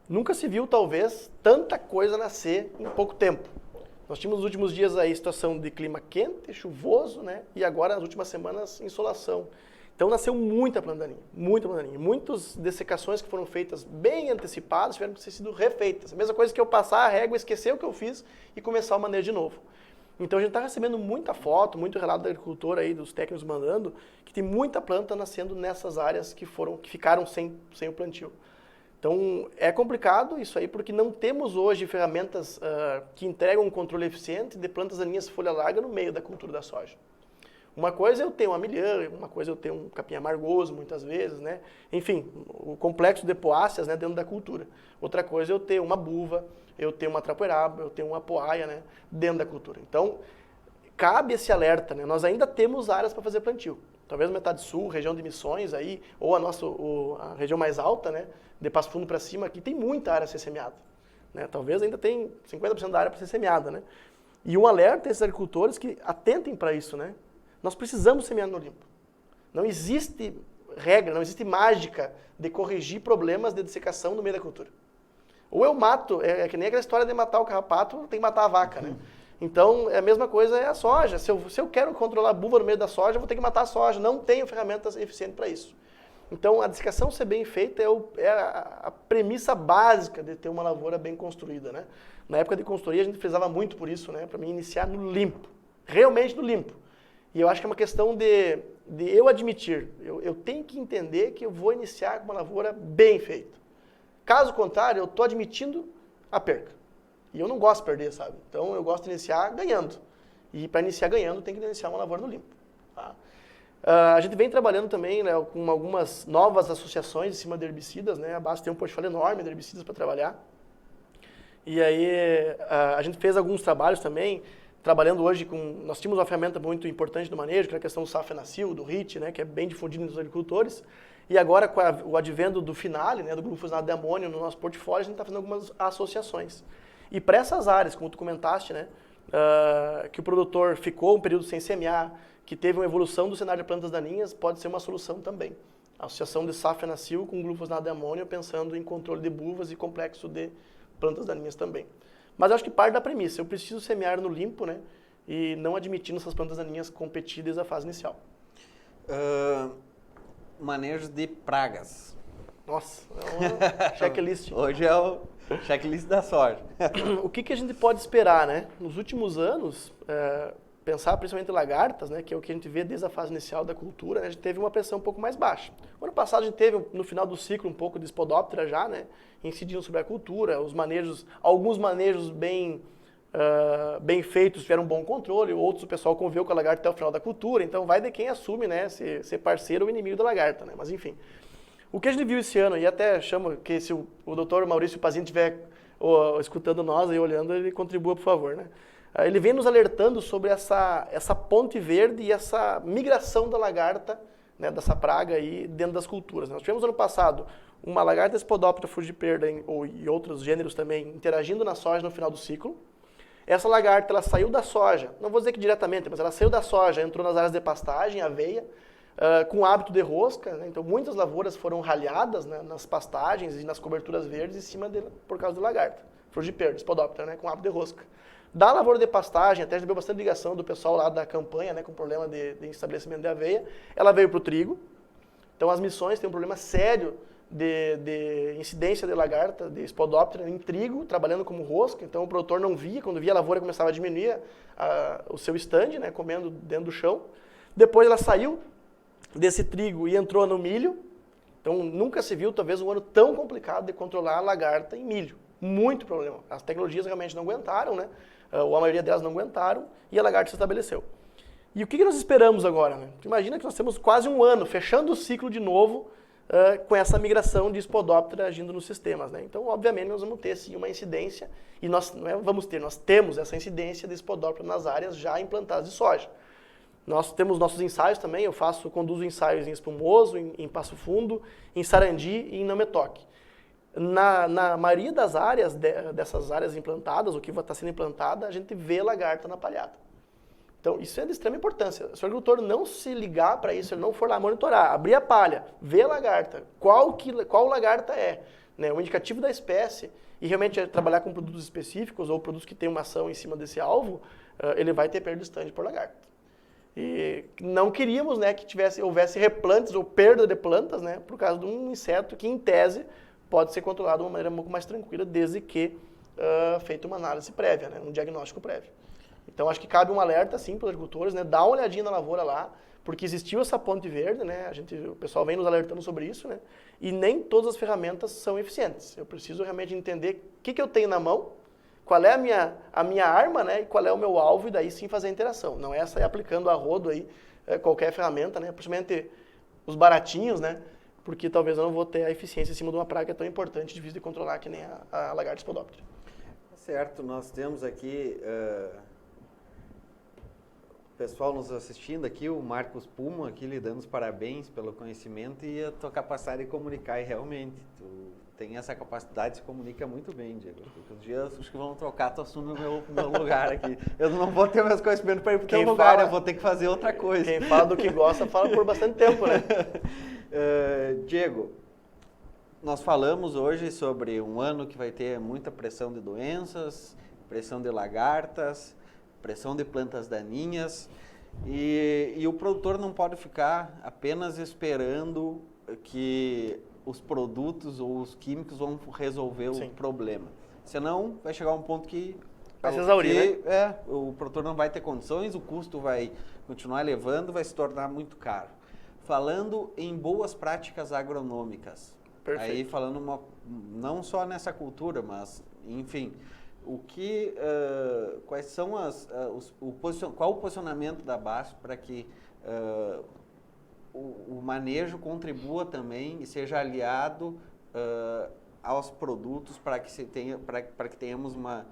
Nunca se viu, talvez, tanta coisa nascer em pouco tempo. Nós tínhamos nos últimos dias aí situação de clima quente, chuvoso, né? E agora, nas últimas semanas, insolação. Então nasceu muita planta daninha, muita planta daninha. Muitas dessecações que foram feitas bem antecipadas tiveram que ter sido refeitas. A mesma coisa que eu passar a régua, esquecer o que eu fiz e começar o manejo de novo. Então a gente está recebendo muita foto, muito relato da agricultora aí, dos técnicos mandando, que tem muita planta nascendo nessas áreas que ficaram sem o plantio. Então, é complicado isso aí, porque não temos hoje ferramentas que entregam um controle eficiente de plantas daninhas folha larga no meio da cultura da soja. Uma coisa é eu ter um amilhã, uma coisa é eu ter um capim amargoso, muitas vezes, né? Enfim, o complexo de poáceas, né, dentro da cultura. Outra coisa é eu ter uma buva, eu ter uma trapoeraba, eu ter uma poaia, né, dentro da cultura. Então, cabe esse alerta, né? Nós ainda temos áreas para fazer plantio. Talvez metade sul, região de Missões aí, ou a região mais alta, né, de Passo Fundo para cima, aqui tem muita área a ser semeada, né? Talvez ainda tem 50% da área para ser semeada, né? E um alerta a esses agricultores que atentem para isso, né? Nós precisamos semear no limpo. Não existe regra, não existe mágica de corrigir problemas de dessecação no meio da cultura. Ou eu mato, é que nem aquela história de matar o carrapato, tem que matar a vaca, né? Então, a mesma coisa é a soja. Se eu quero controlar a buva no meio da soja, eu vou ter que matar a soja. Não tenho ferramentas eficientes para isso. Então, a dessecação ser bem feita é a premissa básica de ter uma lavoura bem construída, né? Na época de consultoria, a gente frisava muito por isso, né? Para mim, iniciar no limpo. Realmente no limpo. E eu acho que é uma questão de eu admitir. Eu tenho que entender que eu vou iniciar com uma lavoura bem feita. Caso contrário, eu estou admitindo a perca. E eu não gosto de perder, sabe? Então, eu gosto de iniciar ganhando. E para iniciar ganhando, tem que iniciar uma lavoura no limpo. Tá? A gente vem trabalhando também, né, com algumas novas associações em cima de herbicidas, né? A base tem um portfólio enorme de herbicidas para trabalhar. E aí, a gente fez alguns trabalhos também, trabalhando hoje com... Nós tínhamos uma ferramenta muito importante no manejo, que é a questão do Safenacil, do HIT, né, que é bem difundido entre os agricultores. E agora, com o advento do Finale, né, do glufosinato de amônio no nosso portfólio, a gente está fazendo algumas associações. E para essas áreas, como tu comentaste, né, que o produtor ficou um período sem semear, que teve uma evolução do cenário de plantas daninhas, pode ser uma solução também. A associação de Safenacil com glufosinato de amônio, pensando em controle de buvas e complexo de plantas daninhas também. Mas eu acho que parte da premissa, eu preciso semear no limpo, né, e não admitindo essas plantas daninhas competir desde a fase inicial. Manejo de pragas. Nossa, é uma checklist. Hoje é o checklist da soja. O que a gente pode esperar, né? Nos últimos anos, pensar principalmente em lagartas, né, que é o que a gente vê desde a fase inicial da cultura, né, a gente teve uma pressão um pouco mais baixa. O ano passado a gente teve, no final do ciclo, um pouco de Spodoptera já, né, incidindo sobre a cultura, os manejos, alguns manejos bem feitos tiveram um bom controle, outros o pessoal conviveu com a lagarta até o final da cultura, então vai de quem assume, né, ser parceiro ou inimigo da lagarta, né, mas enfim. O que a gente viu esse ano, e até chamo que se o doutor Maurício Pazini estiver escutando nós e olhando, ele contribua, por favor, né? Ele vem nos alertando sobre essa ponte verde e essa migração da lagarta, né, dessa praga aí dentro das culturas. Nós tivemos ano passado uma lagarta Spodoptera frugiperda e outros gêneros também interagindo na soja no final do ciclo. Essa lagarta, ela saiu da soja, não vou dizer que diretamente, mas ela saiu da soja, entrou nas áreas de pastagem, aveia, com hábito de rosca, né? Então muitas lavouras foram ralhadas, né, nas pastagens e nas coberturas verdes em cima dela por causa do lagarta, frugiperda, Spodoptera, né, com hábito de rosca. Da lavoura de pastagem, até recebeu bastante ligação do pessoal lá da campanha, né, com problema de estabelecimento de aveia, ela veio para o trigo. Então as missões têm um problema sério de incidência de lagarta, de Spodoptera em trigo, trabalhando como rosca, então o produtor não via, quando via a lavoura começava a diminuir o seu stand, né, comendo dentro do chão. Depois ela saiu desse trigo e entrou no milho, então nunca se viu talvez um ano tão complicado de controlar a lagarta em milho, muito problema. As tecnologias realmente não aguentaram, né, ou a maioria delas não aguentaram, e a lagarta se estabeleceu. E o que nós esperamos agora, né? Imagina que nós temos quase um ano, fechando o ciclo de novo, com essa migração de Spodoptera agindo nos sistemas, né? Então, obviamente, nós vamos ter sim uma incidência, e nós não é vamos ter, nós temos essa incidência de Spodoptera nas áreas já implantadas de soja. Nós temos nossos ensaios também, eu conduzo ensaios em Espumoso, em Passo Fundo, em Sarandi e em Não Me Toque. Na maioria das áreas, dessas áreas implantadas, o que está sendo implantada, a gente vê lagarta na palhada. Então, isso é de extrema importância. Se o agricultor não se ligar para isso, ele não for lá monitorar, abrir a palha, ver a lagarta, qual lagarta é, né, o indicativo da espécie, e realmente trabalhar com produtos específicos ou produtos que têm uma ação em cima desse alvo, ele vai ter perda de stand por lagarta. E não queríamos, né, que houvesse replantes ou perda de plantas, né, por causa de um inseto que, em tese, pode ser controlado de uma maneira um pouco mais tranquila, desde que feita uma análise prévia, né, um diagnóstico prévio. Então, acho que cabe um alerta, sim, para os agricultores, né, dar uma olhadinha na lavoura lá, porque existiu essa ponte verde, né? O pessoal vem nos alertando sobre isso, né? E nem todas as ferramentas são eficientes. Eu preciso realmente entender o que eu tenho na mão, qual é a minha arma, né? E qual é o meu alvo, e daí sim fazer a interação. Não é sair aplicando a rodo aí qualquer ferramenta, né? Principalmente os baratinhos, né? Porque talvez eu não vou ter a eficiência em cima de uma praga tão importante, difícil de controlar, que nem a lagarta spodoptera. Certo, nós temos aqui o pessoal nos assistindo aqui, o Marcos Puma aqui lhe dando os parabéns pelo conhecimento e a tua capacidade de comunicar, e realmente, tu tem essa capacidade, se comunica muito bem, Diego. Porque os dias acho que vão trocar, tu assume o meu lugar aqui. Eu não vou ter meus conhecimentos para ir para o teu lugar, eu vou ter que fazer outra coisa. Quem fala do que gosta, fala por bastante tempo, né? Diego, nós falamos hoje sobre um ano que vai ter muita pressão de doenças, pressão de lagartas, pressão de plantas daninhas, e o produtor não pode ficar apenas esperando que os produtos ou os químicos vão resolver o problema. Senão, vai chegar um ponto que vai se exaurir, né? O produtor não vai ter condições, o custo vai continuar elevando, vai se tornar muito caro. Falando em boas práticas agronômicas, perfeito. Aí falando não só nessa cultura, mas, enfim, quais são qual o posicionamento da BASF para que o manejo contribua também e seja aliado aos produtos para que tenhamos uma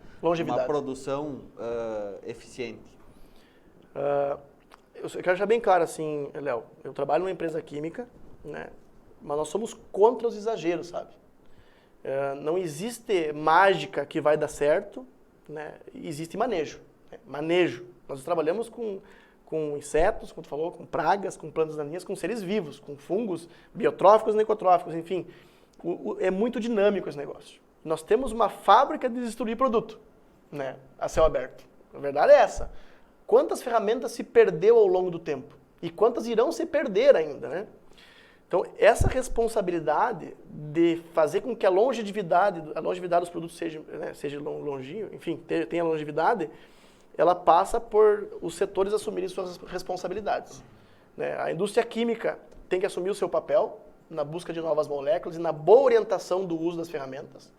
produção eficiente? Eu quero deixar bem claro assim, Léo, eu trabalho numa empresa química, né, mas nós somos contra os exageros, sabe? Não existe mágica que vai dar certo, né? Existe manejo. Né? Manejo. Nós trabalhamos com insetos, como tu falou, com pragas, com plantas daninhas, com seres vivos, com fungos biotróficos e necrotróficos, enfim. É muito dinâmico esse negócio. Nós temos uma fábrica de destruir produto, né? A céu aberto. A verdade é essa. Quantas ferramentas se perdeu ao longo do tempo? E quantas irão se perder ainda, né? Então, essa responsabilidade de fazer com que a longevidade dos produtos seja longínquo, enfim, tenha longevidade, ela passa por os setores assumirem suas responsabilidades. Né? A indústria química tem que assumir o seu papel na busca de novas moléculas e na boa orientação do uso das ferramentas.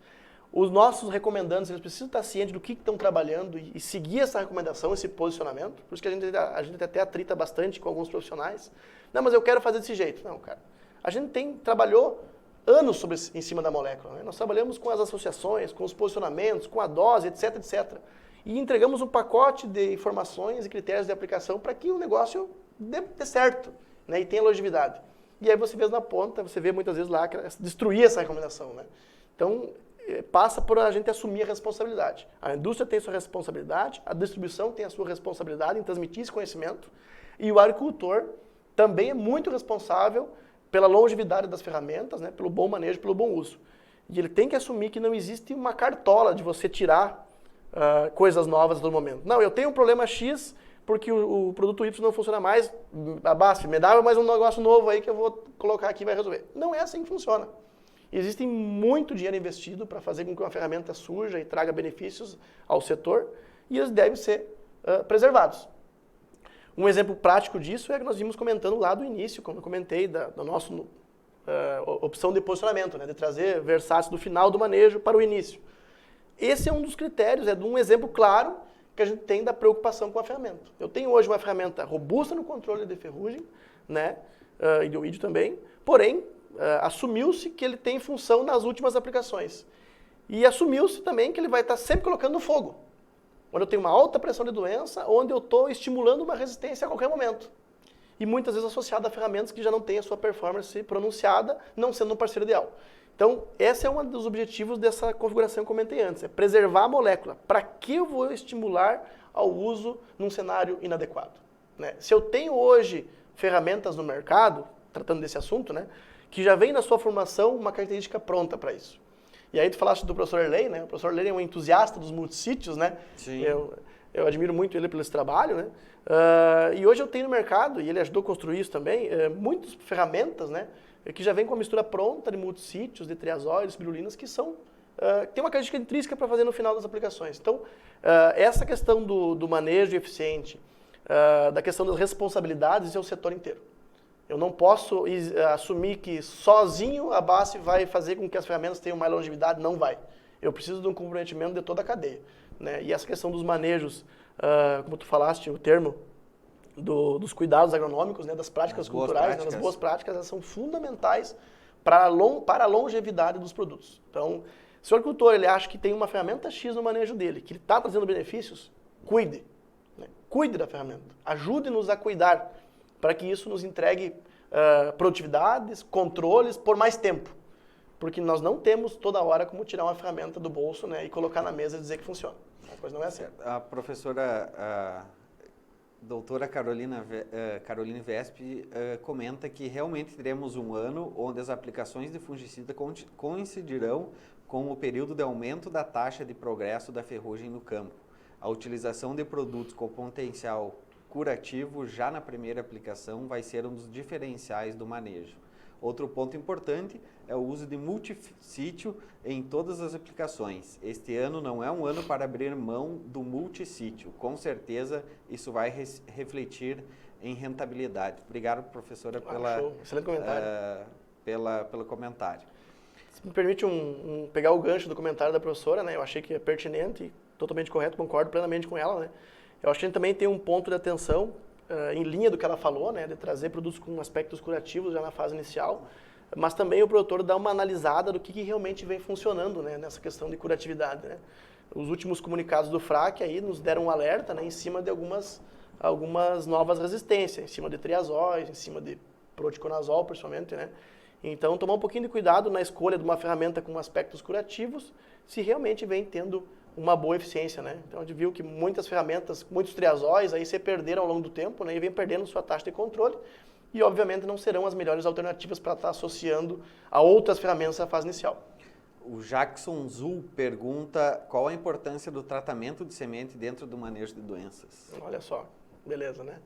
Os nossos recomendantes, eles precisam estar cientes do que estão trabalhando e seguir essa recomendação, esse posicionamento. Por isso que a gente até atrita bastante com alguns profissionais. Não, mas eu quero fazer desse jeito. Não, cara. A gente trabalhou anos em cima da molécula. Né? Nós trabalhamos com as associações, com os posicionamentos, com a dose, etc, etc. E entregamos um pacote de informações e critérios de aplicação para que o negócio dê certo, né? E tenha longevidade. E aí você vê na ponta, você vê muitas vezes lá destruir essa recomendação. Né? Então, passa por a gente assumir a responsabilidade. A indústria tem sua responsabilidade, a distribuição tem a sua responsabilidade em transmitir esse conhecimento, e o agricultor também é muito responsável pela longevidade das ferramentas, né, pelo bom manejo, pelo bom uso. E ele tem que assumir que não existe uma cartola de você tirar coisas novas a todo momento. Não, eu tenho um problema X porque o produto Y não funciona mais, a BASF, me dá mais um negócio novo aí que eu vou colocar aqui e vai resolver. Não é assim que funciona. Existe muito dinheiro investido para fazer com que uma ferramenta surja e traga benefícios ao setor, e eles devem ser preservados. Um exemplo prático disso é que nós vimos comentando lá do início, como eu comentei, da nossa opção de posicionamento, né, de trazer Versace do final do manejo para o início. Esse é um dos critérios, é um exemplo claro que a gente tem da preocupação com a ferramenta. Eu tenho hoje uma ferramenta robusta no controle de ferrugem, né, e de oídio também, porém, assumiu-se que ele tem função nas últimas aplicações. E assumiu-se também que ele vai estar sempre colocando no fogo, onde eu tenho uma alta pressão de doença, onde eu estou estimulando uma resistência a qualquer momento. E muitas vezes associada a ferramentas que já não têm a sua performance pronunciada, não sendo um parceiro ideal. Então, esse é um dos objetivos dessa configuração que eu comentei antes, é preservar a molécula. Para que eu vou estimular ao uso num cenário inadequado? Né? Se eu tenho hoje ferramentas no mercado, tratando desse assunto, né, que já vem na sua formação uma característica pronta para isso. E aí tu falaste do professor Erlei, né? O professor Erlei é um entusiasta dos multissítios, né? Sim. Eu admiro muito ele pelo esse trabalho, né? E hoje eu tenho no mercado, e ele ajudou a construir isso também, muitas ferramentas, né? Que já vem com a mistura pronta de multissítios, de triazóides, spirulinas, que tem uma característica intrínseca para fazer no final das aplicações. Então, essa questão do manejo eficiente, da questão das responsabilidades é o setor inteiro. Eu não posso assumir que sozinho a BASF vai fazer com que as ferramentas tenham mais longevidade, não vai. Eu preciso de um comprometimento de toda a cadeia, né? E essa questão dos manejos, como tu falaste, o termo dos cuidados agronômicos, né, das práticas culturais, né, das boas práticas, elas são fundamentais para a longevidade dos produtos. Então, se o agricultor ele acha que tem uma ferramenta X no manejo dele, que ele está trazendo benefícios, cuide. Né? Cuide da ferramenta. Ajude-nos a cuidar para que isso nos entregue produtividades, controles por mais tempo. Porque nós não temos toda hora como tirar uma ferramenta do bolso, né, e colocar na mesa e dizer que funciona. A coisa não é assim. A professora doutora Caroline Vesp comenta que realmente teremos um ano onde as aplicações de fungicida coincidirão com o período de aumento da taxa de progresso da ferrugem no campo. A utilização de produtos com potencial curativo já na primeira aplicação vai ser um dos diferenciais do manejo. Outro ponto importante é o uso de multissítio em todas as aplicações. Este ano não é um ano para abrir mão do multissítio. Com certeza isso vai refletir em rentabilidade. Obrigado, professora, excelente comentário. Pelo comentário. Se me permite pegar o gancho do comentário da professora, né? Eu achei que é pertinente e totalmente correto, concordo plenamente com ela, né? Eu acho que a gente também tem um ponto de atenção em linha do que ela falou, né, de trazer produtos com aspectos curativos já na fase inicial, mas também o produtor dá uma analisada do que realmente vem funcionando, né, nessa questão de curatividade. Né. Os últimos comunicados do FRAC aí nos deram um alerta, né, em cima de algumas novas resistências, em cima de triazóis, em cima de proticonazol, principalmente, né. Então, tomar um pouquinho de cuidado na escolha de uma ferramenta com aspectos curativos, se realmente vem tendo uma boa eficiência, né? Então a gente viu que muitas ferramentas, muitos triazóis aí se perderam ao longo do tempo, né? E vem perdendo sua taxa de controle e obviamente não serão as melhores alternativas para estar associando a outras ferramentas na fase inicial. O Jackson Zul pergunta qual a importância do tratamento de semente dentro do manejo de doenças. Olha só, beleza, né?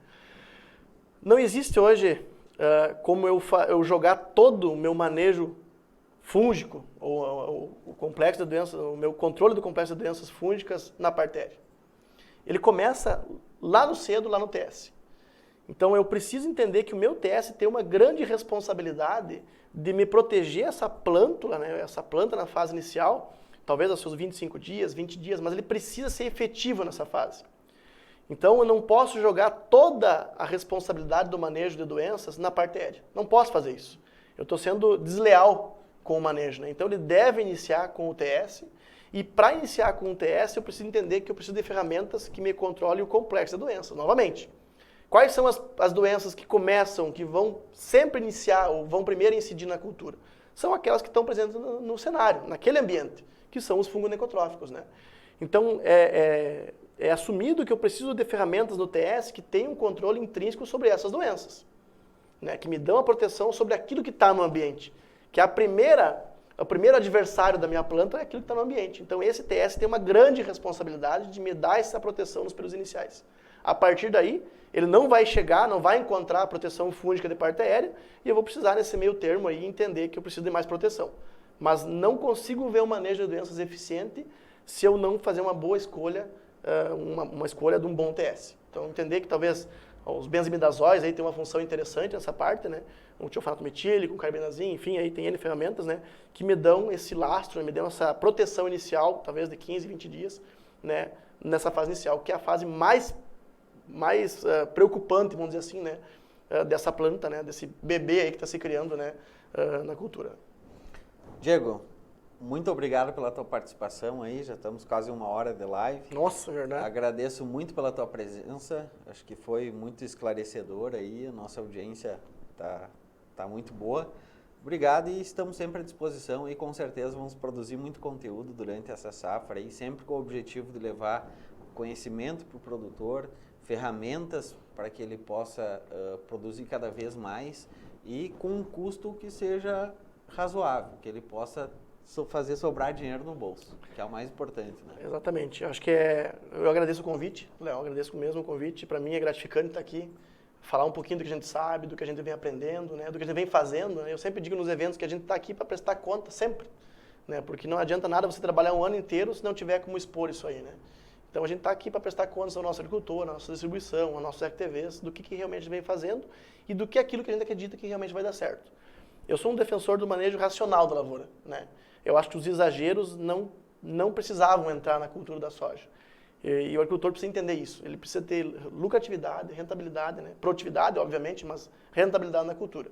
Não existe hoje como eu jogar todo o meu manejo fúngico, ou o complexo de doenças, o meu controle do complexo de doenças fúngicas na partéria. Ele começa lá no cedo, lá no TS. Então eu preciso entender que o meu TS tem uma grande responsabilidade de me proteger essa plântula, né, essa planta na fase inicial, talvez aos seus 25 dias, 20 dias, mas ele precisa ser efetivo nessa fase. Então eu não posso jogar toda a responsabilidade do manejo de doenças na partéria. Não posso fazer isso. Eu estou sendo desleal com o manejo, né? Então ele deve iniciar com o TS, e para iniciar com o TS eu preciso entender que eu preciso de ferramentas que me controlem o complexo da doença. Novamente, quais são as doenças que começam, que vão sempre iniciar ou vão primeiro incidir na cultura? São aquelas que estão presentes no cenário, naquele ambiente, que são os fungos necrotróficos, né? Então é assumido que eu preciso de ferramentas no TS que tenham um controle intrínseco sobre essas doenças, né? Que me dão a proteção sobre aquilo que está no ambiente. Que o primeiro adversário da minha planta é aquilo que está no ambiente. Então esse TS tem uma grande responsabilidade de me dar essa proteção nos períodos iniciais. A partir daí, ele não vai chegar, não vai encontrar a proteção fúngica de parte aérea, e eu vou precisar nesse meio termo aí entender que eu preciso de mais proteção. Mas não consigo ver um manejo de doenças eficiente se eu não fazer uma boa escolha, uma escolha de um bom TS. Então entender que talvez os benzimidazóis aí tem uma função interessante nessa parte, né? Um tiofanato metílico, um carbendazim, enfim, aí tem N ferramentas, né? Que me dão esse lastro, né? Me dão essa proteção inicial, talvez de 15, 20 dias, né? Nessa fase inicial, que é a fase mais preocupante, vamos dizer assim, né? Dessa planta, né? Desse bebê aí que está se criando, né? Na cultura. Diego, muito obrigado pela tua participação aí, já estamos quase 1 hora de live. Nossa, verdade. Agradeço muito pela tua presença, acho que foi muito esclarecedor aí, a nossa audiência tá muito boa. Obrigado e estamos sempre à disposição e com certeza vamos produzir muito conteúdo durante essa safra aí, sempre com o objetivo de levar conhecimento para o produtor, ferramentas para que ele possa produzir cada vez mais e com um custo que seja razoável, que ele possa fazer sobrar dinheiro no bolso, que é o mais importante, né? Exatamente. Eu acho que eu agradeço o convite, Léo, agradeço mesmo o convite. Para mim é gratificante estar aqui, falar um pouquinho do que a gente sabe, do que a gente vem aprendendo, né? Do que a gente vem fazendo, né? Eu sempre digo nos eventos que a gente está aqui para prestar conta, sempre, né? Porque não adianta nada você trabalhar um ano inteiro se não tiver como expor isso aí, né? Então a gente está aqui para prestar contas ao nosso agricultor, à nossa distribuição, aos nossos RTVs, do que realmente vem fazendo e do que aquilo que a gente acredita que realmente vai dar certo. Eu sou um defensor do manejo racional da lavoura, né? Eu acho que os exageros não precisavam entrar na cultura da soja. E o agricultor precisa entender isso. Ele precisa ter lucratividade, rentabilidade, né? Produtividade, obviamente, mas rentabilidade na cultura.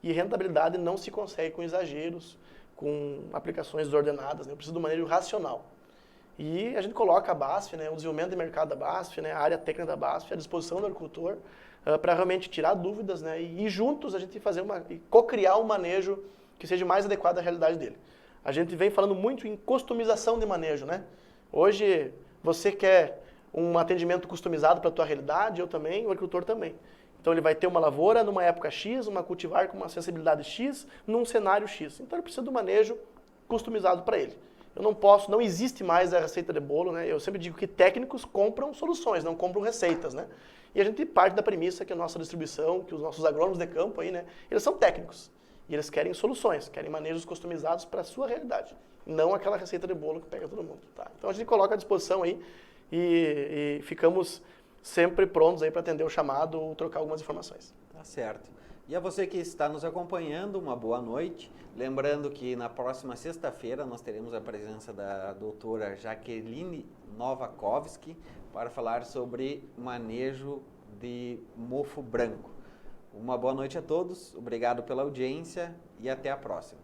E rentabilidade não se consegue com exageros, com aplicações desordenadas, né? Eu preciso do manejo racional. E a gente coloca a BASF, né, o desenvolvimento de mercado da BASF, né, a área técnica da BASF à disposição do agricultor para realmente tirar dúvidas, né, e juntos a gente co-criar um manejo que seja mais adequado à realidade dele. A gente vem falando muito em customização de manejo, né? Hoje você quer um atendimento customizado para a tua realidade, eu também, o agricultor também. Então ele vai ter uma lavoura numa época X, uma cultivar com uma sensibilidade X, num cenário X. Então ele precisa do manejo customizado para ele. Eu não existe mais a receita de bolo, né? Eu sempre digo que técnicos compram soluções, não compram receitas, né? E a gente parte da premissa que a nossa distribuição, que os nossos agrônomos de campo aí, né? Eles são técnicos. E eles querem soluções, querem manejos customizados para a sua realidade. Não aquela receita de bolo que pega todo mundo, tá? Então a gente coloca à disposição aí e ficamos sempre prontos aí para atender o chamado ou trocar algumas informações. Tá certo. E a você que está nos acompanhando, uma boa noite. Lembrando que na próxima sexta-feira nós teremos a presença da doutora Jaqueline Novakovski para falar sobre manejo de mofo branco. Uma boa noite a todos, obrigado pela audiência e até a próxima.